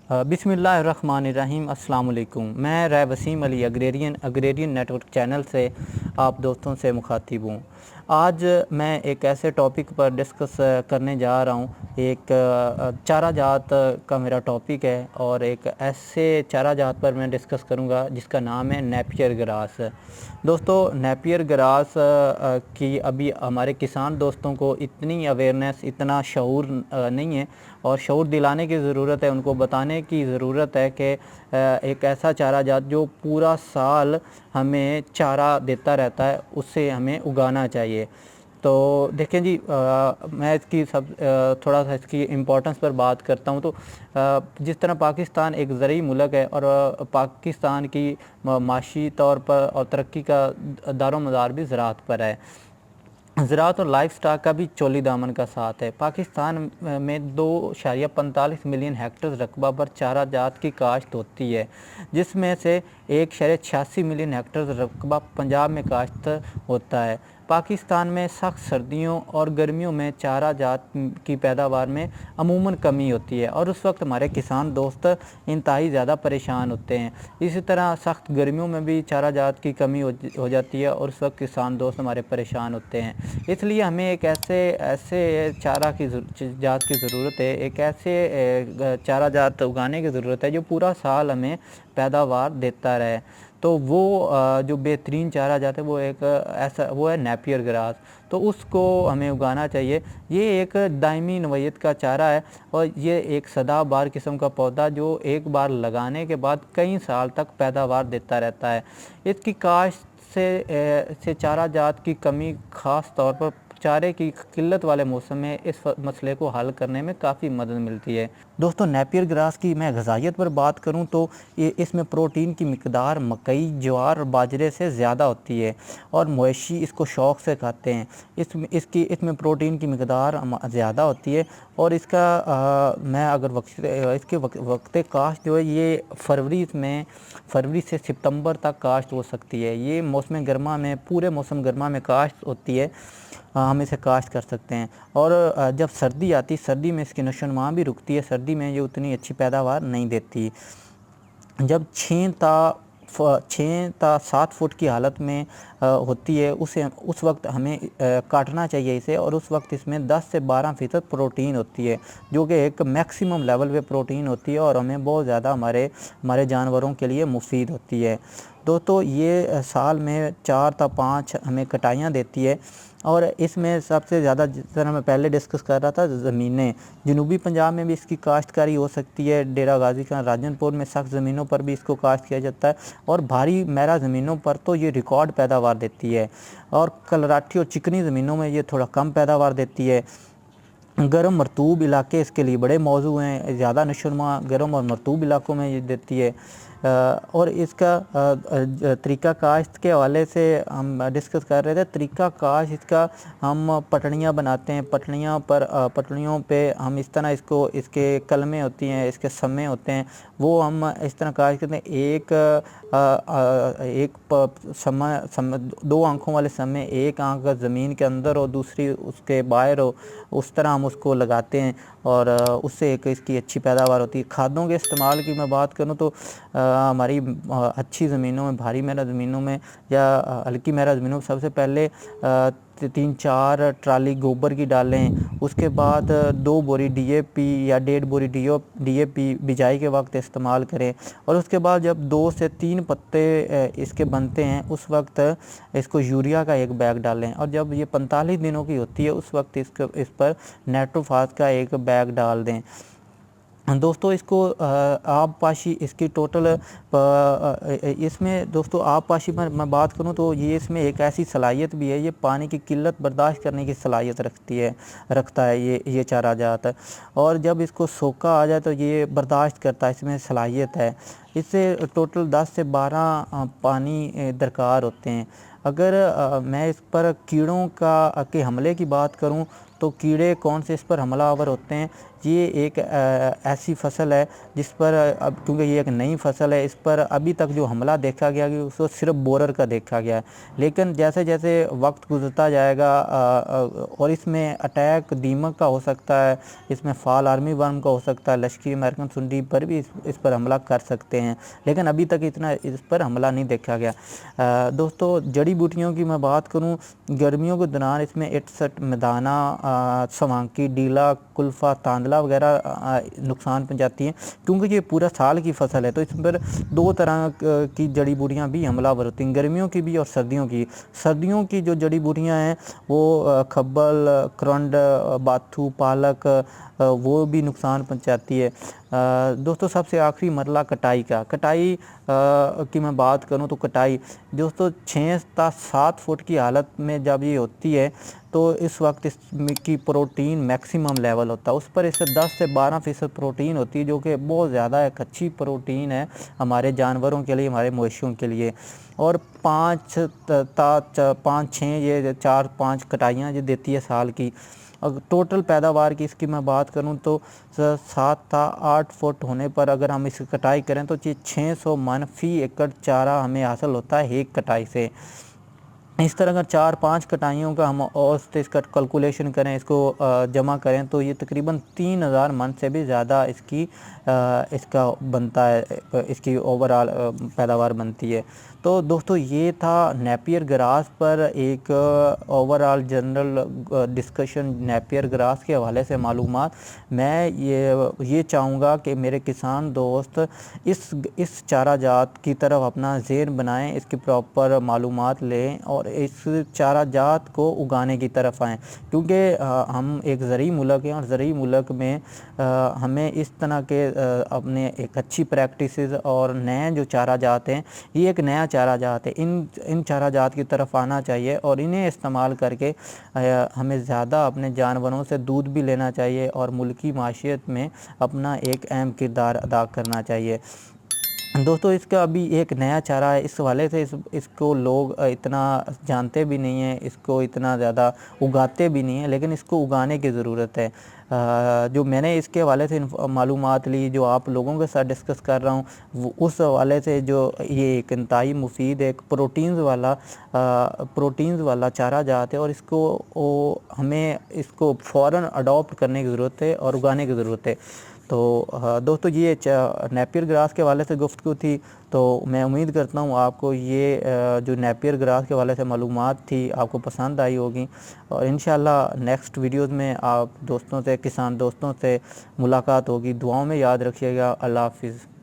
बिस्मिल्लाहिर्रहमानिर्रहीम। अस्सलाम वालेकुम। मैं Rai Waseem Ali agrarian network channel से आप दोस्तों से मुखातिब हूँ। आज मैं एक ऐसे टॉपिक पर डिस्कस करने जा रहा हूँ। एक चारा जात का मेरा टॉपिक है और एक ऐसे चारा जात पर मैं डिस्कस करूँगा जिसका नाम है नेपियर ग्रास। दोस्तों, नेपियर ग्रास की अभी हमारे किसान दोस्तों को इतनी अवेयरनेस, इतना शऊर नहीं है और शऊर दिलाने की ज़रूरत है, उनको बताने की ज़रूरत है कि एक ऐसा चारा जात जो पूरा साल हमें चारा देता रहता है, उससे हमें उगाना चाहिए। तो देखें जी, मैं इसकी थोड़ा सा इसकी इम्पोर्टेंस पर बात करता हूँ। तो जिस तरह पाकिस्तान एक ज़रूरी मुल्क है और पाकिस्तान की माशी तौर पर और तरक्की का दारोमदार भी ज़राअत पर है। ज़राअत और लाइफ स्टॉक का भी चोली दामन का साथ है। पाकिस्तान में 2.45 मिलियन हेक्टेयर रकबा पर चारा जात की काश्त होती है, जिसमें से 1.86 मिलियन हेक्टेयर रकबा पंजाब में काश्त होता है। पाकिस्तान में सख्त सर्दियों और गर्मियों में चारा जात की पैदावार में अमूमन कमी होती है और उस वक्त हमारे किसान दोस्त इंतहाई ज़्यादा परेशान होते हैं। इसी तरह सख्त गर्मियों में भी चारा जात की कमी हो जाती है और उस वक्त किसान दोस्त हमारे परेशान होते हैं। इसलिए हमें एक ऐसे चारा की जात की ज़रूरत है, एक ऐसे चारा जात उगाने की ज़रूरत है जो पूरा साल हमें पैदावार देता रहे। तो वो जो बेहतरीन चारा जाता है वो है नेपियर ग्रास। तो उसको हमें उगाना चाहिए। ये एक दायमी नवैयत का चारा है और ये एक सदाबहार किस्म का पौधा जो एक बार लगाने के बाद कई साल तक पैदावार देता रहता है। इसकी काश्त से चारा जात की कमी, ख़ास तौर पर चारे की किल्लत वाले मौसम में इस मसले को हल करने में काफ़ी मदद मिलती है। दोस्तों, नेपियर ग्रास की मैं ग़िज़ाइयत पर बात करूं तो इसमें प्रोटीन की मिकदार मकई, ज्वार और बाजरे से ज़्यादा होती है और मवेशी इसको शौक़ से खाते हैं। इसमें प्रोटीन की मिकदार ज़्यादा होती है और मैं अगर इसके वक्त काश्त जो है ये फरवरी से सितंबर तक काश्त हो सकती है। ये मौसम गर्मा में, पूरे मौसम गर्मा में काश्त होती है। हम इसे काश्त कर सकते हैं और जब सर्दी आती, सर्दी में इसकी नशोनुमा भी रुकती है। सर्दी में ये उतनी अच्छी पैदावार नहीं देती। जब 6 ta 7 फुट की हालत में होती है उस वक्त हमें काटना चाहिए इसे, और उस वक्त इसमें 10 से 12% प्रोटीन होती है, जो कि एक मैक्सिमम लेवल पे प्रोटीन होती है और हमें बहुत ज़्यादा हमारे जानवरों के लिए मुफीद होती है। दोस्तों, ये साल में 4 ta 5 हमें कटाइयाँ देती है और इसमें सबसे ज़्यादा, जिस तरह मैं पहले डिस्कस कर रहा था, ज़मीनें जनूबी पंजाब में भी इसकी काश्तकारी हो सकती है। डेरा गाजी खान, राजनपुर में सख्त ज़मीनों पर भी इसको काश्त किया जाता है और भारी मैरा ज़मीनों पर तो ये रिकॉर्ड पैदावार देती है और कलराठी और चिकनी ज़मीनों में ये थोड़ा कम पैदावार देती है। गर्म मरतूब इलाके इसके लिए बड़े मौजू हैं। ज़्यादा नशोनुमा गर्म और मरतूब इलाकों में ये देती है। और इसका तरीक़ा काश्त के हवाले से हम डिस्कस कर रहे थे। तरीक़ा काश्त इसका, हम पटड़ियाँ बनाते हैं, पटड़ियों पे हम इस तरह इसके कलमें होती हैं, इसके समय होते हैं, वो हम इस तरह काश्त करते हैं। समय 2 आँखों वाले समय, एक आँख ज़मीन के अंदर हो, दूसरी उसके बाहर हो, उस तरह हम उसको लगाते हैं और उससे एक इसकी अच्छी पैदावार होती है। खादों के इस्तेमाल की मैं बात करूं तो हमारी अच्छी ज़मीनों में, भारी मैरा ज़मीनों में या हल्की मैरा ज़मीनों में सबसे पहले 3-4 ट्राली गोबर की डालें। उसके बाद 2 बोरी DAP या 1.5 बोरी DAP बिजाई के वक्त इस्तेमाल करें और उसके बाद जब 2 से 3 पत्ते इसके बनते हैं उस वक्त इसको यूरिया का 1 बैग डालें और जब ये 45 दिनों की होती है उस वक्त इस पर नाइट्रोफास का 1 बैग डाल दें। दोस्तों, इसको आबपाशी इसकी टोटल इसमें दोस्तों आबपाशी पर मैं बात करूं तो ये इसमें एक ऐसी सलाहियत भी है, ये पानी की किल्लत बर्दाश्त करने की सलाहियत रखता है ये चारा जात। और जब इसको सोका आ जाए तो ये बर्दाश्त करता है, इसमें सलाहियत है। اسے ٹوٹل 10 سے 12 پانی درکار ہوتے ہیں۔ اگر میں اس پر کیڑوں کے حملے کی بات کروں تو کیڑے کون سے اس پر حملہ آور ہوتے ہیں؟ یہ ایک ایسی فصل ہے جس پر اب کیونکہ یہ ایک نئی فصل ہے، اس پر ابھی تک جو حملہ دیکھا گیا کہ اس کو صرف بورر کا دیکھا گیا ہے، لیکن جیسے جیسے وقت گزرتا جائے گا اور اس میں اٹیک دیمک کا ہو سکتا ہے، اس میں فال آرمی ورم کا ہو سکتا ہے، لشکری امریکن سنڈی پر بھی اس پر حملہ کر سکتے ہیں، لیکن ابھی تک اتنا اس پر حملہ نہیں دیکھا گیا۔ دوستو جڑی بوٹیوں کی میں بات کروں، گرمیوں کے دوران اس میں اٹسٹ، مدانہ، سوانکی، ڈیلا، کلفہ، تاندلہ وغیرہ نقصان پہنچاتی ہیں، کیونکہ یہ پورا سال کی فصل ہے تو اس پر 2 طرح کی جڑی بوٹیاں بھی حملہ آور ہوتی ہیں، گرمیوں کی بھی اور سردیوں کی۔ سردیوں کی جو جڑی بوٹیاں ہیں وہ کھبل، کرنڈ، باتھو، پالک، وہ بھی نقصان پہنچاتی ہے۔ دوستو سب سے آخری مرحلہ کٹائی کا، کٹائی کی میں بات کروں تو کٹائی دوستو 6 تا 7 فٹ کی حالت میں جب یہ ہوتی ہے تو اس وقت اس کی پروٹین میکسیمم لیول ہوتا ہے، اس پر اس سے 10 سے 12% پروٹین ہوتی ہے، جو کہ بہت زیادہ ایک اچھی پروٹین ہے ہمارے جانوروں کے لیے، ہمارے مویشیوں کے لیے۔ اور 5 یہ 4-5 کٹائیاں جو دیتی ہے سال کی۔ ٹوٹل پیداوار کی اس کی میں بات کروں تو 7 تا 8 فٹ ہونے پر اگر ہم اس کی کٹائی کریں تو 600 من فی ایکڑ چارہ ہمیں حاصل ہوتا ہے ایک کٹائی سے۔ اس طرح اگر 4-5 کٹائیوں کا ہم اوسط اس کا کیلکولیشن کریں، اس کو جمع کریں تو یہ تقریباً 3000 من سے بھی زیادہ اس کا بنتا ہے، اس کی اوورآل پیداوار بنتی ہے۔ تو دوستو یہ تھا نیپیر گراس پر ایک overall general discussion Napier grass کے حوالے سے معلومات۔ میں یہ چاہوں گا کہ میرے کسان دوست اس چارہ جات کی طرف اپنا ذہن بنائیں، اس کی پراپر معلومات لیں اور اس چارہ جات کو اگانے کی طرف آئیں، کیونکہ ہم ایک زرعی ملک ہیں اور زرعی ملک میں ہمیں اس طرح کے اپنے ایک اچھی پریکٹسز اور نئے جو چارہ جات ہیں، یہ ایک نیا چارہ جات ہے، ان چارہ جات کی طرف آنا چاہیے اور انہیں استعمال کر کے ہمیں زیادہ اپنے جانوروں سے دودھ بھی لینا چاہیے اور ملکی معیشت میں اپنا ایک اہم کردار ادا کرنا چاہیے۔ دوستو اس کا ابھی ایک نیا چارہ ہے، اس حوالے سے اس کو لوگ اتنا جانتے بھی نہیں ہیں، اس کو اتنا زیادہ اگاتے بھی نہیں ہیں، لیکن اس کو اگانے کی ضرورت ہے۔ جو میں نے اس کے حوالے سے معلومات لی، جو آپ لوگوں کے ساتھ ڈسکس کر رہا ہوں، اس حوالے سے جو یہ ایک انتہائی مفید ایک پروٹینز والا چارہ جات ہے اور اس کو ہمیں اس کو فوراً اڈاپٹ کرنے کی ضرورت ہے اور اگانے کی ضرورت ہے۔ تو دوستو یہ نیپیر گراس کے حوالے سے گفتگو تھی، تو میں امید کرتا ہوں آپ کو یہ جو نیپیر گراس کے حوالے سے معلومات تھی آپ کو پسند آئی ہوگی، اور انشاءاللہ نیکسٹ ویڈیوز میں آپ دوستوں سے، کسان دوستوں سے ملاقات ہوگی۔ دعاؤں میں یاد رکھیے گا۔ اللہ حافظ۔